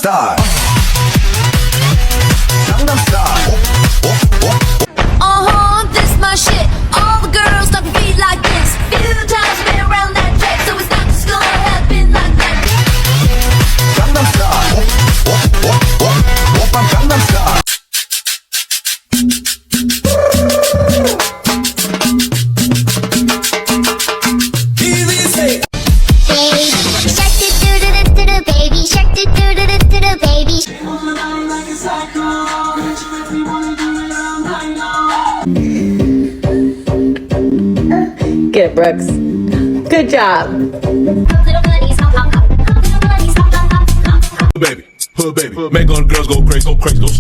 Style. Gangnam Style. This my shit. All the girls talk beat like this. Few times been around that track, so it's not just gonna happen like that. Gangnam Style. 오빤 Gangnam Style. Easy say. Baby shark do do do do do baby shark do do do do do baby. Get it, Brooks. Good job. Baby, hood baby, make all the girls go crazy, go stupid.